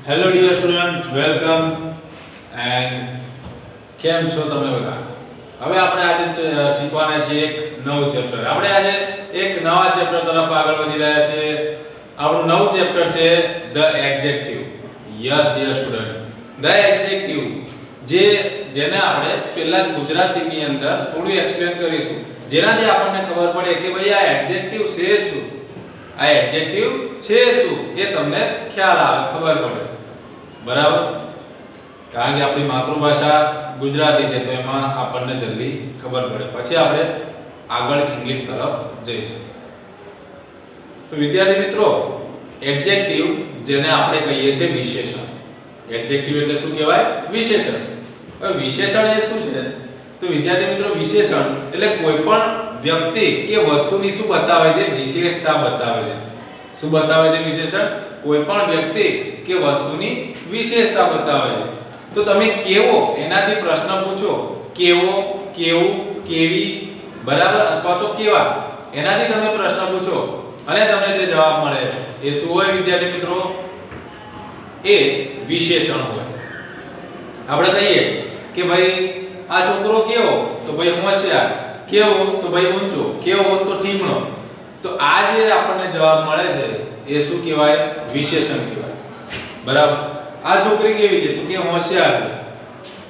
Hello dear student, welcome and કેમ છો તમે બધા? હવે આપણે આજે શીખવાના છીએ એક નવું ચેપ્ટર. આપણે આજે એક નવા ચેપ્ટર તરફ આગળ વધી રહ્યા છીએ. આપણું નવું ચેપ્ટર છે the adjective. Yes dear student, the adjective જેને આપણે પહેલા ગુજરાતીની અંદર થોડું એક્સપ્લેન કરીશું, જેનાથી આપણને ખબર પડે કે ભાઈ આ એડજેક્ટિવ છે શું, આ એડજેક્ટિવ છે શું, એ તમને ખ્યાલ આવે, ખબર પડે. બરાબર? કારણ કે આપણી માતૃભાષા ગુજરાતી છે તો એમાં આપણને જલ્દી ખબર પડે. પછી આપણે આગળ ઇંગ્લિશ તરફ જઈશું. તો વિદ્યાર્થી મિત્રો, એડજેક્ટિવ જેને આપણે કહીએ છીએ વિશેષણ. એડજેક્ટિવ એટલે શું કહેવાય? વિશેષણ. હવે વિશેષણ એ શું છે? તો વિદ્યાર્થી મિત્રો, વિશેષણ એટલે કોઈ પણ વ્યક્તિ કે વસ્તુની શું બતાવે છે? વિશેષતા બતાવે છે. શું બતાવે છે વિશેષણ? કોઈ પણ વ્યક્તિ કે વસ્તુની વિશેષતા બતાવે છે. તો તમે કેવો એનાથી પ્રશ્ન પૂછો, કેવો, કેવું, કેવી, બરાબર, અથવા તો કેવા, એનાથી તમે પ્રશ્ન પૂછો અને તમને જે જવાબ મળે એ શું હોય વિદ્યાર્થી મિત્રો? એ વિશેષણ હોય. આપણે કહીએ કે ભાઈ આ છોકરો કેવો, તો ભાઈ હોશિયાર, કેવો તો ભાઈ ઊંચો, કેવો તો ઠીમણો. તો આ જે આપણને જવાબ મળે છે એ શું કહેવાય? વિશેષણ કહેવાય. બરાબર? આ છોકરી કેવી છે? તો કે હોશિયાર છે.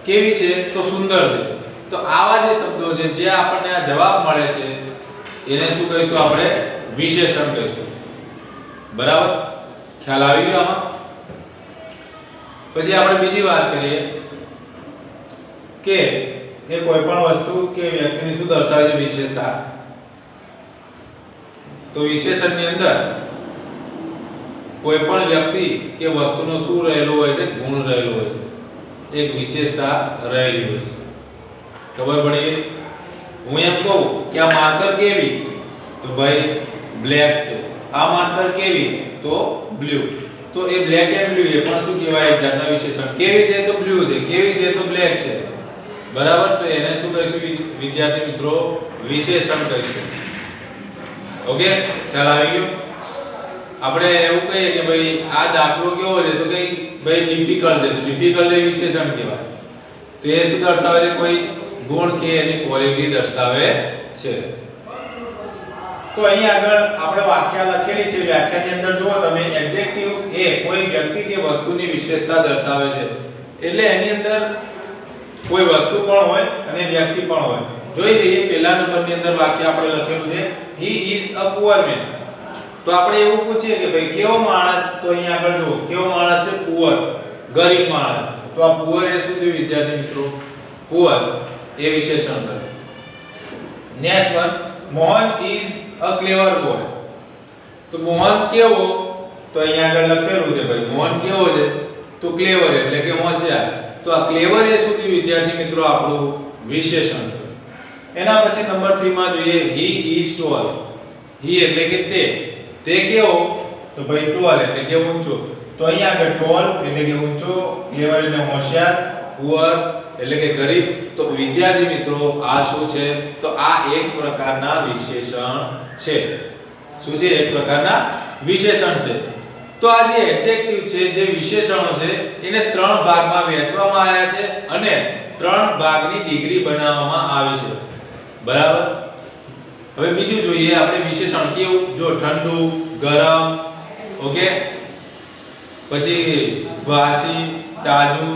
કેવી છે? તો સુંદર છે. તો આવા જે શબ્દો છે જે આપણને આ જવાબ મળે છે એને શું કહીશું? આપણે વિશેષણ કહીશું. બરાબર? ખ્યાલ આવી ગયો આમાં? પછી આપણે બીજી વાત કરીએ કે એ કોઈ પણ વસ્તુ કે વ્યક્તિની શું દર્શાવે છે? વિશેષતા. તો વિશેષણની અંદર કોઈ પણ વ્યક્તિ કે વસ્તુનો શું રહેલો હોય છે? ગુણ રહેલો હોય છે, એક વિશેષતા રહેલી હોય છે. ખબર પડી? હું એમ કહું કે આ માર્કર કેવી, તો ભાઈ બ્લેક છે. આ માર્કર કેવી, તો બ્લુ. તો એ બ્લેક એન્ડ બ્લુ એ પણ શું કહેવાય? એક જાતના વિશેષણ. કેવી છે? તો બ્લુ છે. કેવી છે? તો બ્લેક છે. બરાબર? તો એને શું કહીશું વિદ્યાર્થી મિત્રો? વિશેષણ કહીશું. ઓકે, ખ્યાલ આવી ગયો? આપણે એવું કહીએ કે ભાઈ આ દાખલો કેવો છે, તો કે ભાઈ ડિફિકલ્ટ છે. તો ડિફિકલ્ટ એ વિશેષણ કહેવાય. તો એ શું દર્શાવે છે? કોઈ ગુણ કે એની ક્વોલિટી દર્શાવે છે. તો અહીં આગળ આપણે વાક્ય લખેલી છે. વ્યાખ્યાની અંદર જુઓ તમે, એડજેક્ટિવ એ કોઈ વ્યક્તિ કે વસ્તુની વિશેષતા દર્શાવે છે. એટલે એની અંદર કોઈ વસ્તુ પણ હોય અને વ્યક્તિ પણ હોય. જોઈ લઈએ પહેલા નંબરની અંદર વાક્ય આપણે લખેલું છે, he is a poor man. તો આપણે એવું પૂછીએ કે ભાઈ કેવો માણસ? તો અહીં આગળ જુઓ, કેવો માણસ છે? પુઅર, ગરીબ માણસ. તો આ પુઅર એ શું થયું વિદ્યાર્થી મિત્રો? પુઅર એ વિશેષણ થયું. Next one, Mohan is a clever boy. તો મોહન કેવો? તો અહીં આગળ લખેલું છે ભાઈ મોહન કેવો છે? તો ક્લેવર એટલે કે હોશિયાર. તો આ ક્લેવર એ શું થયું વિદ્યાર્થી મિત્રો? આપણું વિશેષણ થયું. એના પછી નંબર 3 માં જોઈએ, he is tall. he એટલે કે તે કેવો? તો ભાઈ tall એટલે કે ઊંચો. તો અહીં આગળ tall એટલે કે ઊંચો, clever એટલે હોશિયાર, poor એટલે કે ગરીબ. તો વિદ્યાર્થી મિત્રો આ શું છે? તો આ એક પ્રકારના વિશેષણ છે. શું છે? એક પ્રકારના વિશેષણ છે. તો આ જે એડજેક્ટિવ છે, જે વિશેષણો છે, એને 3 ભાગમાં વહેંચવામાં આવ્યા છે અને 3 ભાગની ડિગ્રી બનાવવામાં આવી છે. બરાબર? હવે બીજું જોઈએ આપણે વિશેષણ કેવું? જો ઠંડુ, ગરમ, ઓકે, પછી વાસી, તાજું,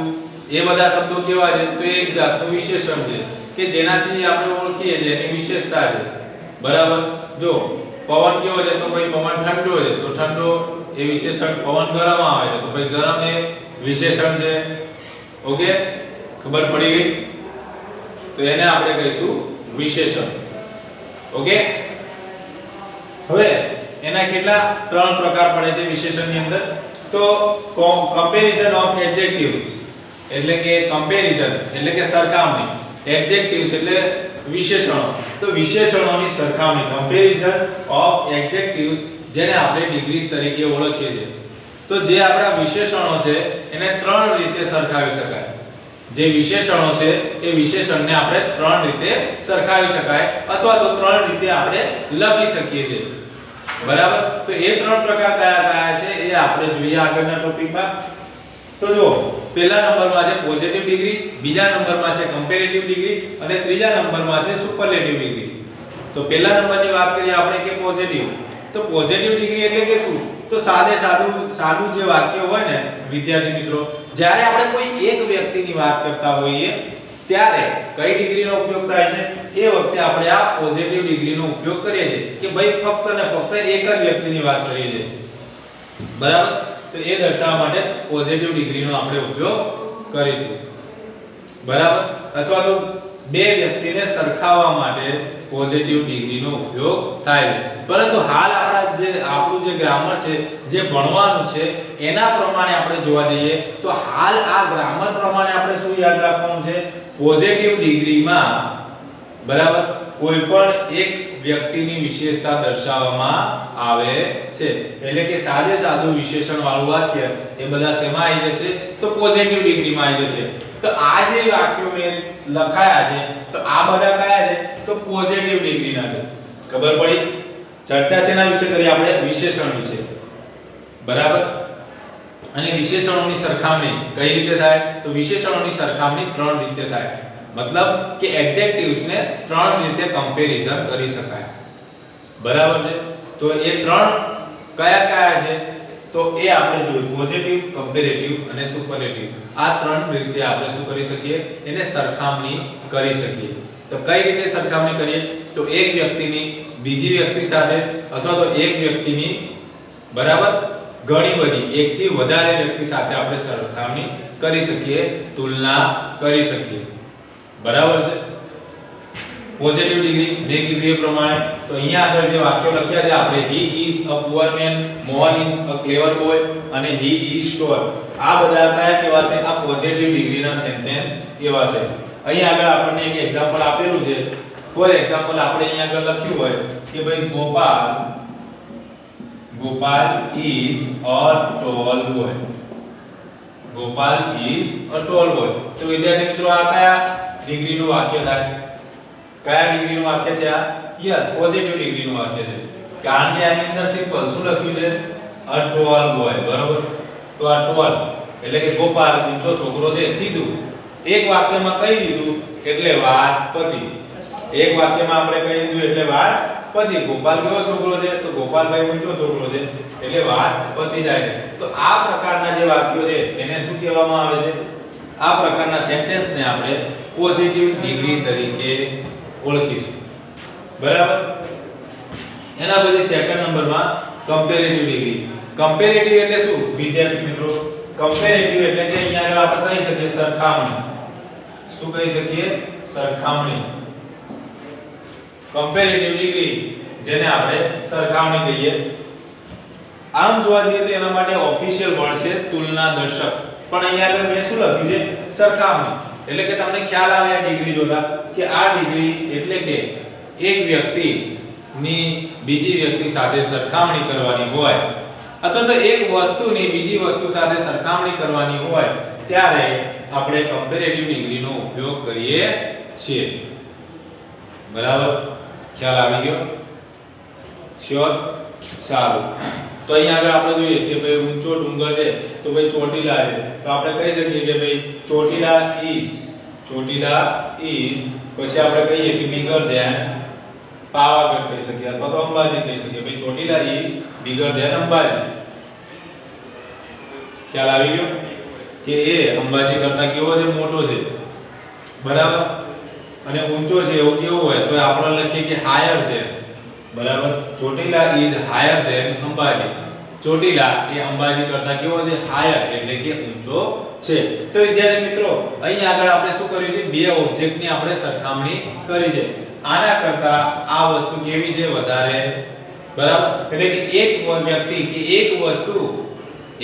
એ બધા શબ્દો કેવા છે? તો એક જાતનું વિશેષણ છે કે જેનાથી આપણે ઓળખીએ છીએ એની વિશેષતા છે. બરાબર? જો પવન કેવો છે? તો ભાઈ પવન ઠંડો છે. તો ઠંડો એ વિશેષણ. પવન ગરમ આવે છે તો ભાઈ ગરમ એ વિશેષણ છે. ઓકે, ખબર પડી ગઈ? તો એને આપણે કહીશું વિશેષણ. ઓકે, હવે એના કેટલા 3 પ્રકાર પડે છે વિશેષણની અંદર? તો કમ્પેરિઝન ઓફ એડજેક્ટિવ્સ એટલે કે કમ્પેરિઝન એટલે કે સરખામણી, એડજેક્ટિવ્સ એટલે વિશેષણો. તો વિશેષણોની સરખામણી, કમ્પેરિઝન ઓફ એડજેક્ટિવ્સ, જેને આપણે ડિગ્રીઝ તરીકે ઓળખીએ છીએ. તો જે આપણા વિશેષણો છે એને 3 રીતે સરખાવી શકાય. જે વિશેષણો છે એ વિશેષણને આપણે 3 રીતે સરખાવી શકાય અથવા તો 3 રીતે આપણે લખી શકીએ છીએ. બરાબર? તો એ 3 પ્રકાર કયા કયા છે એ આપણે જોઈએ આગળના ટોપિકમાં. તો જો પહેલા નંબરમાં છે પોઝિટિવ ડિગ્રી, બીજા નંબરમાં છે કમ્પેરેટિવ ડિગ્રી અને ત્રીજા નંબરમાં છે સુપરલેટિવ ડિગ્રી. તો પહેલા નંબરની વાત કરીએ આપણે કે પોઝિટિવ. તો પોઝિટિવ ડિગ્રી એટલે કે શું? તો સાદું જે વાક્ય હોય ને વિદ્યાર્થી મિત્રો, જ્યારે આપણે કોઈ એક વ્યક્તિની વાત કરતા હોઈએ ત્યારે કઈ ડિગ્રીનો ઉપયોગ થાય છે? એ વખતે આપણે આ પોઝિટિવ ડિગ્રીનો ઉપયોગ કરીએ છીએ કે ભાઈ ફક્ત ને ફક્ત એક જ વ્યક્તિની વાત કરીએ છીએ. બરાબર? તો એ દર્શાવવા માટે પોઝિટિવ ડિગ્રીનો આપણે ઉપયોગ કરીશું. બરાબર? અથવા તો બે વ્યક્તિને સરખાવવા માટે પોઝિટિવ ડિગ્રીનો ઉપયોગ થાય છે. પરંતુ હાલ આપણું જે ગ્રામર છે, જે ભણવાનું છે એના પ્રમાણે આપણે જોવા જઈએ તો હાલ આ ગ્રામર પ્રમાણે આપણે શું યાદ રાખવાનું છે? પોઝિટિવ ડિગ્રીમાં બરાબર કોઈ પણ એક વ્યક્તિની વિશેષતા દર્શાવવામાં આવે છે. એટલે કે સાદું વિશેષણ વાળું વાક્ય એ બધા શેમાં આવી જશે? તો પોઝિટિવ ડિગ્રીમાં આવી જશે. તો આ જે વાક્યો મેં લખાયા છે તો આ બધા કયા છે? તો પોઝિટિવ ડિગ્રીના છે. ખબર પડી? ચર્ચા શેના વિશે કરી આપણે? વિશેષણ વિશે. બરાબર? અને વિશેષણોની સરખામણી કઈ રીતે થાય? તો વિશેષણોની સરખામણી ત્રણ રીતે થાય. મતલબ કે એડજેક્ટિવ્સ ને ત્રણ રીતે કમ્પેરિઝન કરી શકાય. બરાબર છે? તો એ ત્રણ કયા છે? તો એ આપણે જોયું પોઝિટિવ, કમ્પેરેટિવ અને સુપરલેટિવ. આ ત્રણ રીતે આપણે શું કરી શકીએ? એને સરખામણી કરી શકીએ. તો કઈ રીતે સરખામણી કરીએ? તો એક વ્યક્તિની બીજી વ્યક્તિ સાથે અથવા તો એક વ્યક્તિની બરાબર ઘણી બધી એકથી વધારે વ્યક્તિ સાથે આપણે સરખામણી કરી શકીએ, તુલના કરી શકીએ. બરાબર છે? પોઝિટિવ ડિગ્રી મેં કીધું એ પ્રમાણે. તો અહીંયા આગળ જે વાક્યો લખ્યા છે આપણે he is a poor man, Mohan is a clever boy અને he is tall. આ બધા કયા કહેવાશે? આ પોઝિટિવ ડિગ્રીના સેન્ટેન્સ કહેવાશે. અહીંયા આગળ આપણને એક એક્ઝામ્પલ આપેલું છે. ફોર એક્ઝામ્પલ આપણે અહીંયા આગળ લખ્યું હોય કે ભાઈ Gopal is a tall boy. Gopal is a tall boy. તો વિદ્યાર્થી મિત્રો આ કયા ડિગ્રીનું વાક્ય થાય? કયા ડિગ્રીનું વાક્ય છે આ? યસ, પોઝિટિવ ડિગ્રીનું વાક્ય છે. કારણ કે આની અંદર સિમ્પલ શું લખ્યું છે? a tall boy. બરાબર? તો આ tall એટલે કે ગોપાલ ઊંચો છોકરો છે. સીધું એક વાક્યમાં કહી દીધું એટલે વાત પતી. એક વાક્યમાં આપણે કહી દીધું એટલે વાત પતી. ગોપાલ કેવો છોકરો છે? તો ગોપાલભાઈ ઊંચો છોકરો છે એટલે વાત પતી જાય. તો આ પ્રકારના જે વાક્યો છે એને શું કહેવામાં આવે છે? આ પ્રકારના સેન્ટેન્સને આપણે પોઝિટિવ ડિગ્રી તરીકે ઓળખીશું. બરાબર? એના પછી સેકન્ડ નંબરમાં કમ્પેરેટિવ ડિગ્રી. કમ્પેરેટિવ એટલે શું વિદ્યાર્થી મિત્રો? કમ્પેરેટિવ એટલે કે અહીંયા આપણે કહી શકીએ સરખામણી. શું કહી શકીએ? સરખામણી. કમ્પેરેટિવ ડિગ્રી જેને આપણે સરખામણી કહીએ. આમ જોવા જઈએ તો એના માટે ઓફિશિયલ વર્ડ છે તુલનાદર્શક. પણ અહીંયા આગળ મેં શું લખ્યું છે? સરખામણી. એટલે કે તમને ખ્યાલ આવે આ ડિગ્રી જોતા કે આ ડિગ્રી એટલે કે એક વ્યક્તિની બીજી વ્યક્તિ સાથે સરખામણી કરવાની હોય અથવા તો એક વસ્તુની બીજી વસ્તુ સાથે સરખામણી કરવાની હોય ત્યારે આપણે કમ્પેરેટિવ ડિગ્રીનો ઉપયોગ કરીએ છીએ. બરાબર? ખ્યાલ આવી ગયો? શ્યોર? સારું. તો અહીંયા આગળ આપણે જોઈએ કે ભાઈ ઊંચો ડુંગર છે તો ભાઈ ચોટીલા છે. તો આપણે કહી શકીએ કે ભાઈ ચોટીલા is પછી આપણે કહીએ કે bigger than પાવાગઢ કહી શકીએ અથવા તો અંબાજી કહી શકીએ. ભાઈ Chotila is bigger than Ambaji. ખ્યાલ આવી ગયો કે એ અંબાજી કરતા કેવો છે? મોટો છે. બરાબર? અને ઊંચો છે એવું કેવું હોય તો આપણે લખીએ કે higher than. બરાબર? Chotila is higher than Ambaji. Chotila એ અંબાજી કરતા કેવો છે? higher એટલે કે ઊંચો છે. તો વિદ્યાર્થી મિત્રો અહીં આગળ આપણે શું કર્યું છે? બે ઓબ્જેક્ટની આપણે સરખામણી કરી છે. આના કરતા આ વસ્તુ કેવી છે? વધારે. બરાબર? એટલે કે એક વ્યક્તિ કે એક વસ્તુ,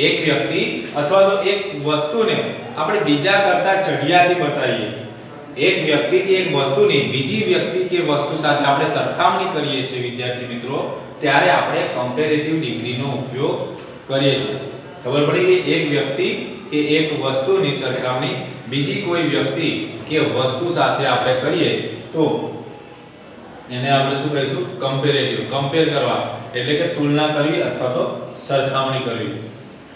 એક વ્યક્તિ અથવા તો એક વસ્તુને આપણે બીજા કરતા ચઢિયાથી બતાવીએ. એક વ્યક્તિ કે એક વસ્તુની બીજી વ્યક્તિ કે વસ્તુ સાથે આપણે સરખામણી કરીએ છીએ વિદ્યાર્થી મિત્રો ત્યારે આપણે કમ્પેરેટિવ ડિગ્રીનો ઉપયોગ કરીએ છીએ. ખબર પડી કે એક વ્યક્તિ કે એક વસ્તુની સરખામણી બીજી કોઈ વ્યક્તિ કે વસ્તુ સાથે આપણે કરીએ તો એને આપણે શું કહીશું? કમ્પેરેટિવ. કમ્પેર કરવા એટલે કે તુલના કરવી અથવા તો સરખામણી કરવી.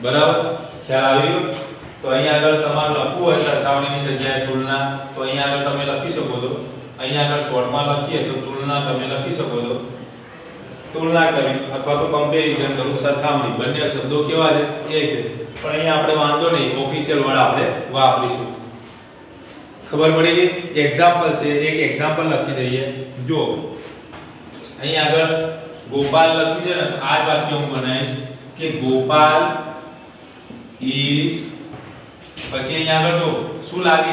બરાબર? ખ્યાલ આવી ગયો? તો અહીંયા આગળ તમારે લખવું હોય સરખામણીની જગ્યાએ તુલના તો અહીંયા આગળ તમે લખી શકો છો અહીંયા આગળ શોર્ટમાં લખીએ તો તુલના તમે લખી શકો છો તુલના કરી અથવા તો કમ્પેરિઝન કરું સરખામણી બંને શબ્દો કેવા છે એક છે પણ અહીંયા આપણે વાંધો નહીં ઓફિશિયલ વર્ડ આપણે વાપરીશું ખબર પડી ગઈ એક્ઝામ્પલ છે એક એક્ઝામ્પલ લખી દઈએ જો અહીંયા આગળ ગોપાલ લખ્યું છે ને તો આ જ વાક્ય હું બનાવીશ કે ગોપાલ ઇઝ પછી અહીંયા આગળ જો શું લાગે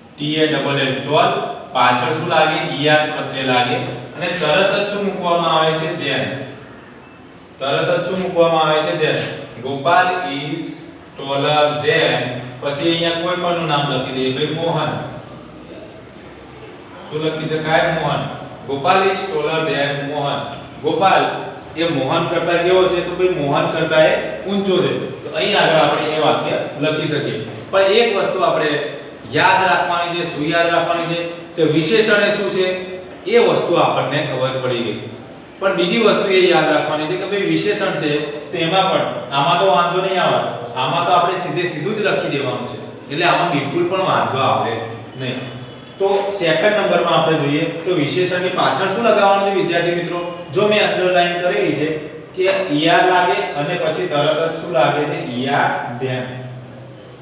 ટી એ ડબલ એલ ટોલ પાછળ શું લાગે ઈઆર પ્રત્યય લાગે અને તરત જ શું મૂકવામાં આવે છે ધેન તરત જ શું મૂકવામાં આવે છે then Gopal is taller than પછી અહીંયા કોઈ પણ નું નામ લખી દઈએ ભાઈ મોહન શું લખી શકાય Mohan Gopal is taller than Mohan Gopal એ મોહન કરતા કેવો છે તો ભાઈ મોહન કરતા એ ઊંચો છે તો અહીં આગળ આપણે એ વાક્ય લખી શકીએ પણ એક વસ્તુ આપણે યાદ રાખવાની છે શું યાદ રાખવાની છે કે વિશેષણ એ શું છે એ વસ્તુ આપણને ખબર પડી ગઈ પણ બીજી વસ્તુ એ યાદ રાખવાની છે કે ભાઈ વિશેષણ છે તો એમાં પણ આમાં તો વાંધો નહીં આવે આમાં તો આપણે સીધું જ લખી દેવાનું છે એટલે આમાં બિલકુલ પણ વાંધો આવે નહીં તો સેકન્ડ નંબરમાં આપણે જોઈએ તો વિશેષણની પાછળ શું લગાવવાનું છે વિદ્યાર્થી મિત્રો જો મેં અંડરલાઈન કરેલી છે કે ઈઆર લાગે અને પછી તરત જ શું લાગે છે ઈઆર ધેન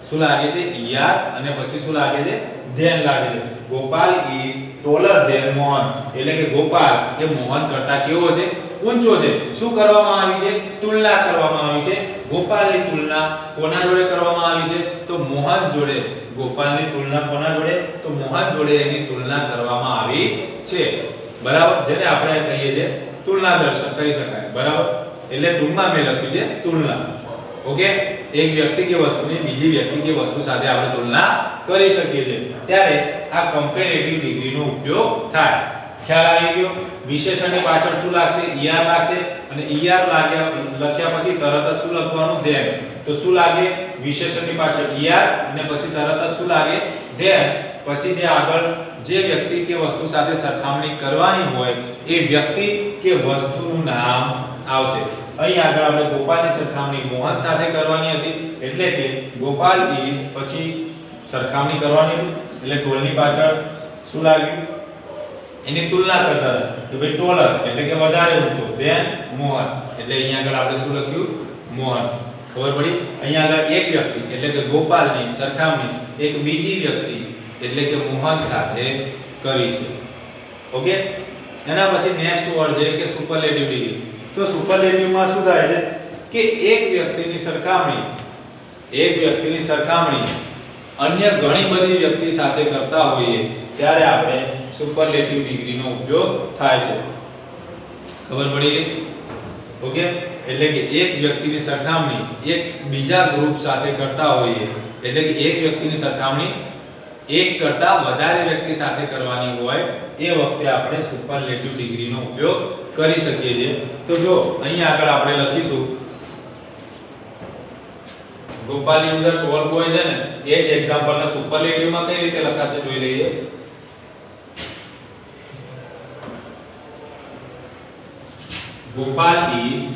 શું લાગે છે ઈઆર અને પછી શું લાગે છે ધેન લાગે છે Gopal is taller than Mohan એટલે કે ગોપાલ એ મોહન કરતા કેવો છે ઊંચો છે શું કરવામાં આવી છે તુલના કરવામાં આવી છે ગોપાલની તુલના કોના જોડે કરવામાં આવી છે તો મોહન જોડે ગોપાલની તુલના કોના જોડે તો મોહન જોડે એની તુલના કરવામાં આવી છે બરાબર જેને આપણે કહીએ છીએ તુલના દર્શન કહી શકાય બરાબર એટલે ટૂંકમાં મેં લખ્યું છે તુલના ઓકે એક વ્યક્તિ કે વસ્તુની બીજી વ્યક્તિ કે વસ્તુ સાથે આપણે તુલના કરી શકીએ છીએ ત્યારે આ કમ્પેરેટિવ ડિગ્રીનો ઉપયોગ થાય ખ્યાલ આવી ગયો વિશેષણની પાછળ શું લાગશે ઈઆર લાગશે અને ઈઆર લખ્યા પછી તરત જ શું લખવાનું ધેન તો શું લાગે વિશેષણની પાછળ ઈઆર અને પછી તરત જ શું લાગે ધેન પછી જે આગળ જે વ્યક્તિ કે વસ્તુ સાથે સરખામણી કરવાની હોય એ વ્યક્તિ કે વસ્તુનું નામ આવશે અહીં આગળ આપણે ગોપાલની સરખામણી મોહન સાથે કરવાની હતી એટલે કે ગોપાલ ઇઝ પછી સરખામણી કરવાની એટલે ટોલની પાછળ શું લાગ્યું એની તુલના કરતા હતા કે ભાઈ ટોલર એટલે કે વધારે ઊંચો ધેન મોહન એટલે અહીંયા આગળ આપણે શું લખ્યું મોહન ખબર પડી અહીંયા આગળ એક વ્યક્તિ એટલે કે ગોપાલની સરખામણી એક બીજી વ્યક્તિ એટલે કે મોહન સાથે કરી છે ઓકે એના પછી નેક્સ્ટ વર્ડ છે કે સુપરલેટિવ ડિગ્રી તો સુપરલેટિવમાં શું થાય છે કે એક વ્યક્તિની સરખામણી અન્ય ઘણી બધી વ્યક્તિ સાથે કરતા હોઈએ ત્યારે આપણે સુપરલેટિવ ડિગ્રીનો ઉપયોગ થાય છે ખબર પડી ગઈ ઓકે એટલે કે એક વ્યક્તિની સરખામણી એક બીજા ગ્રુપ સાથે કરતા હોઈએ એટલે કે એક વ્યક્તિની સરખામણી એક કરતા વધારે વ્યક્તિ સાથે કરવાની હોય એ વખતે આપણે સુપરલેટિવ ડિગ્રીનો ઉપયોગ કરી શકીએ છીએ તો જો અહીં આગળ આપણે લખીશું Gopal is a tall boy છે ને એ જ એક્ઝામ્પલને સુપરલેટિવમાં કઈ રીતે લખાશે જોઈ લઈએ ગોપાલ ઇઝ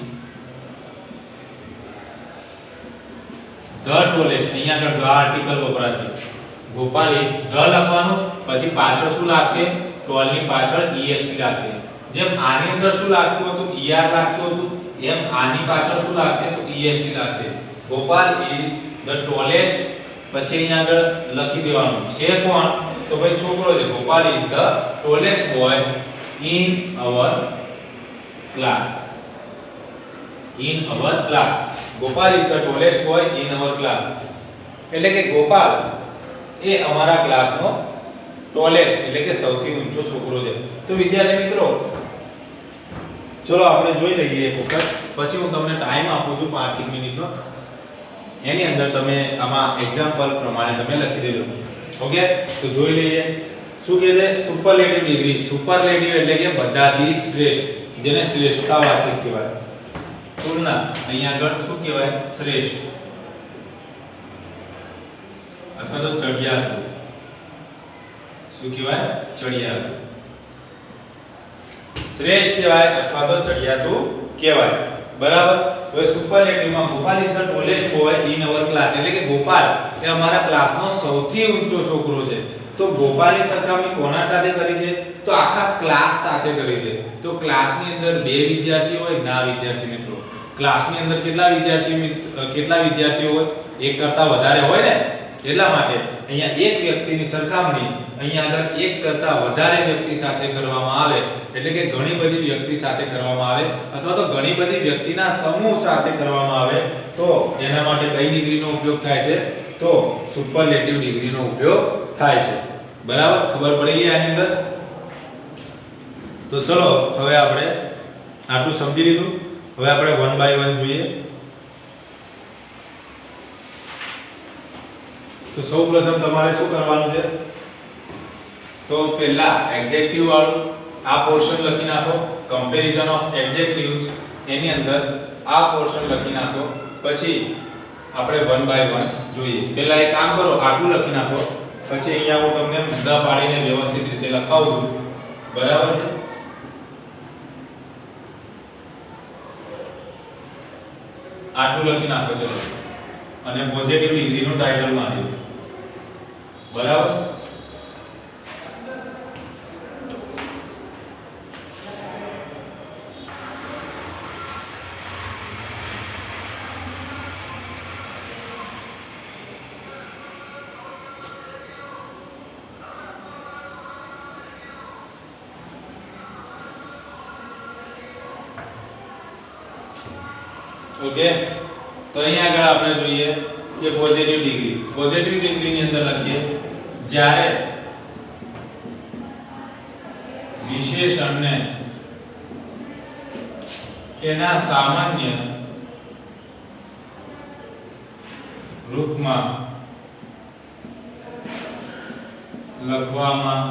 ધ ટોલેસ્ટ અહીંયા આગળ ધ આર્ટિકલ વપરાશે ગોપાલ ઇઝ ધ લખવાનું પછી પાછળ શું લાગશે ટોલ ની પાછળ est લાગશે જેમ આની અંદર શું લાગતું હતું er લાગતું હતું એમ આની પાછળ શું લાગશે તો est લાગશે ગોપાલ ઇઝ ધ ટોલેસ્ટ પછી અહીંયા આગળ લખી દેવાનું છે કોણ તો ભાઈ છોકરો છે Gopal is the tallest boy in our class Gopal is the tallest boy in our class એટલે કે ગોપાલ એ અમારા ક્લાસનો ટોલેસ્ટ એટલે કે સૌથી ઊંચો છોકરો છે તો વિદ્યાર્થી મિત્રો ચલો આપણે જોઈ લઈએ એક વખત પછી હું તમને ટાઈમ આપું છું 5 મિનિટનો એની અંદર તમે આમાં એક્ઝામ્પલ પ્રમાણે તમે લખી દેજો ઓકે તો જોઈ લઈએ શું કહે છે સુપરલેટિવ ડિગ્રી સુપરલેટિવ એટલે કે બધાથી શ્રેષ્ઠ જેને શ્રેષ્ઠતાવાચક કહેવાય તુલના અહીંયા આગળ શું કહેવાય શ્રેષ્ઠ અથવા તો ચડિયાતું શું કહેવાય ચડિયાતું શ્રેષ્ઠ કહેવાય અથવા તો ચડિયાતું કહેવાય બરાબર તો હવે સુપરલેટિવમાં Gopal is the tallest boy in our class, એટલે કે ગોપાલ એ અમારા ક્લાસનો સૌથી ઊંચો છોકરો છે. તો ગોપાલની સરખામણી કોના સાથે કરી છે? તો આખા ક્લાસ સાથે કરી છે. તો ક્લાસની અંદર 2 વિદ્યાર્થીઓ હોય ના વિદ્યાર્થી મિત્રો, ક્લાસની અંદર કેટલા વિદ્યાર્થીઓ હોય? એક કરતા વધારે હોય ને, એટલા માટે અહીંયા એક વ્યક્તિની સરખામણી અહીંયા આગળ એક કરતા વધારે વ્યક્તિ સાથે કરવામાં આવે, એટલે કે ઘણી બધી વ્યક્તિ સાથે કરવામાં આવે અથવા તો ઘણી બધી વ્યક્તિના સમૂહ સાથે કરવામાં આવે તો એના માટે કઈ ડિગ્રીનો ઉપયોગ થાય છે? તો સુપરલેટિવ ડિગ્રીનો ઉપયોગ થાય છે. બરાબર, ખબર પડી ગઈ આની અંદર? તો ચલો હવે આપણે આટલું સમજી લીધું. હવે આપણે 1 બાય 1 જોઈએ. તો સૌપ્રથમ તમારે શું કરવાનું છે? તો પહેલા એડજેક્ટિવ વાળું આ પોર્શન લખી નાખો, કમ્પેરિઝન ઓફ એડજેક્ટિવ્સ, એની અંદર આ પોર્શન લખી નાખો. પછી આપણે 1 બાય 1 જોઈએ. પહેલા એક કામ કરો, આટલું લખી નાખો, પછી અહીંયા હું તમને મુદ્દા પાડીને વ્યવસ્થિત રીતે લખાવું છું. બરાબર છે? આટલું લખી નાખો ચલો, અને પોઝિટિવ ડિગ્રીનું ટાઇટલ મારી. બરાબર? ઓકે, તો અહીંયા આગળ આપણે જોઈએ કે પોઝિટિવ ડિગ્રીની અંદર લખીએ જ્યારે વિશેષણને તેના સામાન્ય રૂપમાં લખવામાં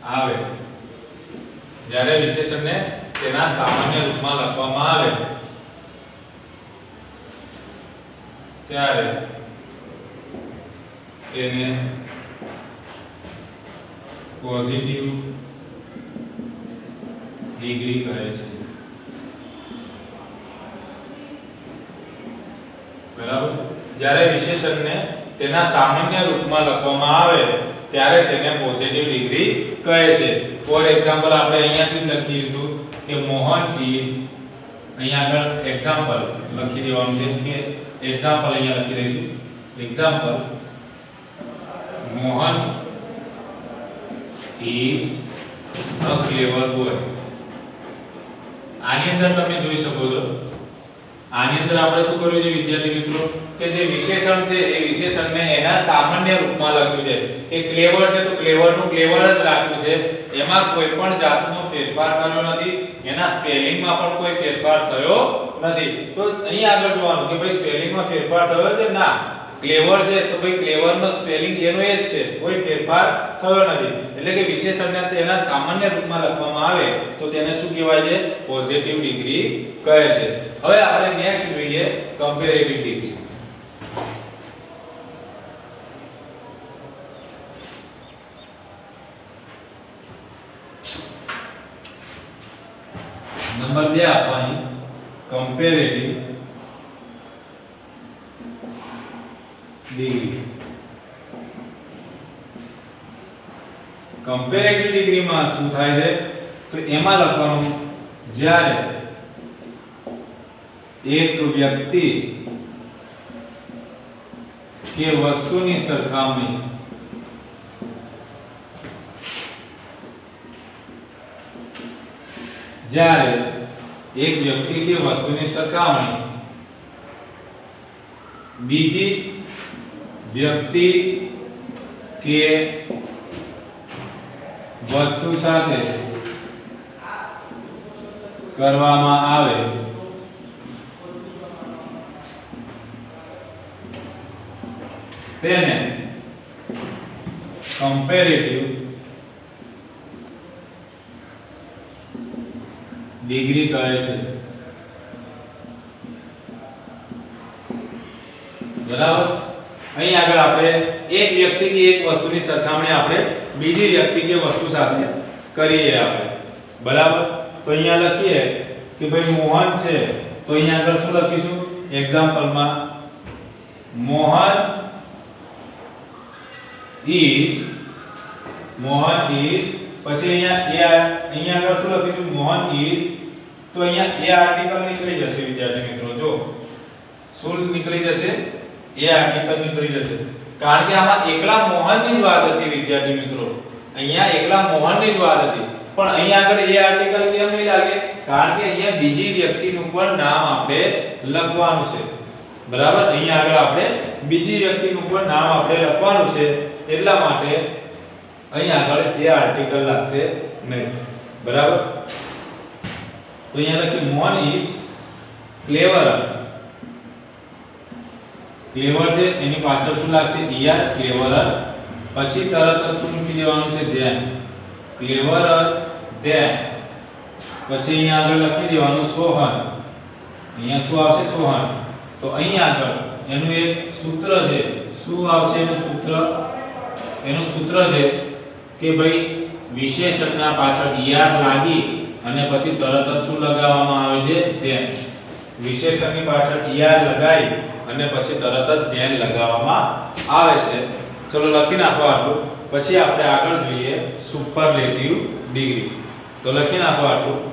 આવે, જ્યારે વિશેષણને તેના સામાન્ય રૂપમાં લખવામાં આવે ત્યારે તેને પોઝિટિવ ડિગ્રી કહે છે. બરાબર? જ્યારે વિશેષણને તેના સામાન્ય રૂપમાં લખવામાં આવે ત્યારે તેને પોઝિટિવ ડિગ્રી કહે છે. ફોર એક્ઝામ્પલ આપણે અહીંયાથી લખી લીધું કે મોહન ઇઝ, અહીંયા આગળ એક્ઝામ્પલ લખી દેવાનું છે કે એક્ઝામ્પલ અહીંયા લખી દઈશું. Example, Mohan is a clever boy. આની અંદર તમે જોઈ શકો છો, આની અંદર આપણે શું કર્યું છે વિદ્યાર્થી મિત્રો કે જે વિશેષણ છે એ વિશેષણને એના સામાન્ય રૂપમાં લખ્યું છે. કે ક્લેવર છે તો ક્લેવરનું ક્લેવર જ રાખ્યું છે, એમાં કોઈ પણ જાતનો ફેરફાર કર્યો નથી, એના સ્પેલિંગમાં પણ કોઈ ફેરફાર થયો નથી. તો અહીં આગળ જોવાનું કે ભાઈ સ્પેલિંગમાં ફેરફાર થયો છે? ના. ક્લેવર છે તો ભાઈ ક્લેવરનો સ્પેલિંગ એનો એ જ છે, કોઈ ફેરફાર થયો નથી. એટલે કે વિશેષણને તેના સામાન્ય રૂપમાં લખવામાં આવે તો તેને શું કહેવાય છે? પોઝિટિવ ડિગ્રી કહે છે. હવે આપણે નેક્સ્ટ જોઈએ કમ્પેરેટિવ ડિગ્રી. નંબર 2 આપવાની કમ્પેરેટિવ ડિગ્રી. કમ્પેરેટિવ ડિગ્રીમાં શું થાય છે? તો એમાં લખવાનું જ્યારે એક વ્યક્તિ કે વસ્તુની સરખામણી જ્યારે એક વ્યક્તિ કે વસ્તુની સરખામણી બીજી વ્યક્તિ કે વસ્તુ સાથે કરવામાં આવે તેને કમ્પેરેટિવ ડિગ્રી કહે છે. બરાબર? અહીં આગળ આપણે એક વ્યક્તિ કે એક વસ્તુની સરખામણી આપણે બીજી વ્યક્તિ કે વસ્તુ સાથે કરીએ આપણે. બરાબર? તો અહીંયા લખીએ કે ભાઈ મોહન છે તો અહીંયા આગળ શું લખીશું એક્ઝામ્પલમાં મોહન is પછી અહીંયા આગળ શું લખીશું મોહન is તો અહીંયા એ આર્ટિકલ નીકળી જશે વિદ્યાર્થી મિત્રો જો શું નીકળી જશે એ આર્ટિકલ નીકળી જશે કારણ કે આમાં એકલા મોહનની જ વાત હતી વિદ્યાર્થી મિત્રો અહીંયા એકલા મોહનની જ વાત હતી પણ અહીંયા આગળ એ આર્ટિકલ કેમ નહીં લાગે કારણ કે અહીંયા બીજી વ્યક્તિનું પણ નામ આપણે લખવાનું છે બરાબર અહીંયા આગળ આપણે બીજી વ્યક્તિનું પણ નામ આપણે લખવાનું છે એટલા માટે અહીંયા આગળ એ આર્ટિકલ લાગશે નહીં બરાબર તો અહીંયા લખી મોહન is clever છે એની પાછળ શું લાગશે er clever પછી તરત જ શું મૂકી દેવાનું છે ધ્યાન clever ધ્યાન પછી અહીંયા આગળ લખી દેવાનું સોહન અહીંયા શું આવશે સોહન તો અહીંયા આગળ એનું એક સૂત્ર છે શું આવશે એનું સૂત્ર છે કે ભાઈ વિશેષણના પાછળ er લાગી અને પછી તરત જ શું લગાવવામાં આવે છે ધ્યાન વિશેષણની પાછળ er લગાઈ અને પછી તરત જ ધ્યાન લગાવવામાં આવે છે ચલો લખી નાખો આટલું પછી આપણે આગળ જોઈએ સુપરલેટિવ ડિગ્રી તો લખી નાખો આટલું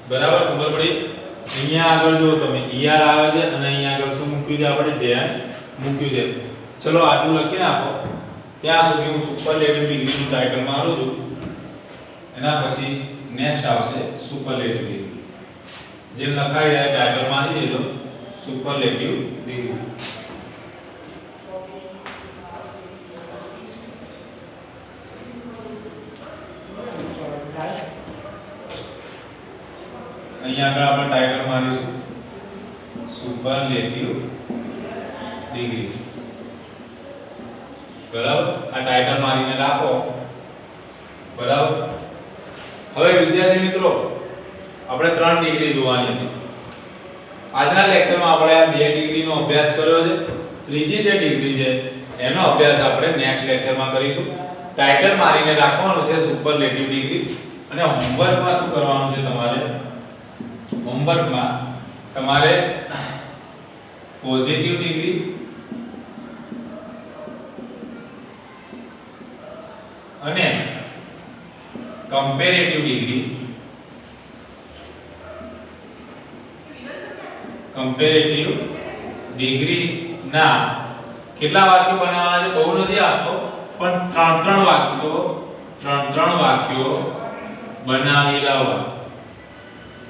બરાબર ખબર પડી અહીંયા આગળ જો તમે er આવે છે અને અહીંયા આગળ શું મૂક્યું છે આપણે ધ્યાન મૂક્યું છે ચલો આટલું લખી નાખો ત્યાં સુધી હું સુપરલેટિવ ડિગ્રીનું ટાઇટલ મારું છું એના પછી નેક્સ્ટ આવશે સુપરલેટિવ ડિગ્રી જે લખાઈ જાય ટાઇટલ મારી દેજો સુપરલેટિવ ડિગ્રી અહીંયા આગળ આપણે ટાઇટલ મારીશું સુપરલેટિવ ડિગ્રી બરાબર આ ટાઇટલ મારીને રાખો બરાબર હવે વિદ્યાર્થી મિત્રો આપણે 3 ડિગ્રી જોવાની હતી આજના લેક્ચરમાં આપણે આ 2 ડિગ્રીનો અભ્યાસ કર્યો છે ત્રીજી જે ડિગ્રી છે એનો અભ્યાસ આપણે નેક્સ્ટ લેક્ચરમાં કરીશું ટાઇટલ મારીને રાખવાનું છે સુપરલેટિવ ડિગ્રી અને હોમવર્કમાં શું કરવાનું છે તમારે પોઝિટિવ ડિગ્રી અને કમ્પેરેટિવ ડિગ્રી ના કેટલા વાક્યો બનાવવાના છે બહુ નથી આપતો પણ ત્રણ વાક્યો બનાવી લાવવા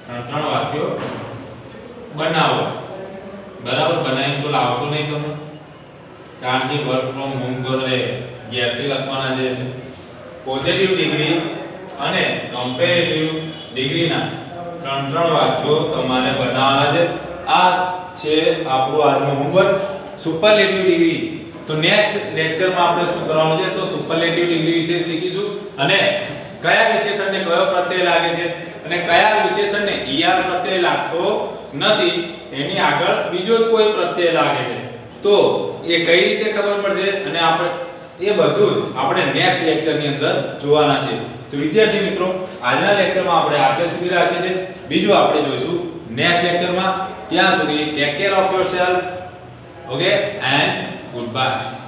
ત્રણ વાક્યો બનાવો બરાબર બનાવીને તો લાવશો નહીં તમે કારણ કે વર્ક ફ્રોમ હોમ કરે ઘેરથી લખવાના છે પોઝિટિવ ડિગ્રી અને કમ્પેરેટિવ ડિગ્રીના ત્રણ વાક્યો તમારે બનાવવાના છે આ છે આપણું આજનું હોમવર્ક સુપરલેટિવ ડિગ્રી તો નેક્સ્ટ લેક્ચરમાં આપણે શું કરવાનું છે તો સુપરલેટિવ ડિગ્રી વિશે શીખીશું અને કયા વિશેષણને કયો પ્રત્યય લાગે છે અને કયા વિશેષણને er પ્રત્યય લાગતો નથી એની આગળ બીજો જ કોઈ પ્રત્યય લાગે છે તો એ કઈ રીતે ખબર પડશે અને આપણે એ બધું જ આપણે નેક્સ્ટ લેક્ચરની અંદર જોવાના છે તો વિદ્યાર્થી મિત્રો આજના લેક્ચરમાં આપણે આટલે સુધી રાખીએ છીએ બીજું આપણે જોઈશું નેક્સ્ટ લેક્ચરમાં ત્યાં સુધી take care of yourself okay and good bye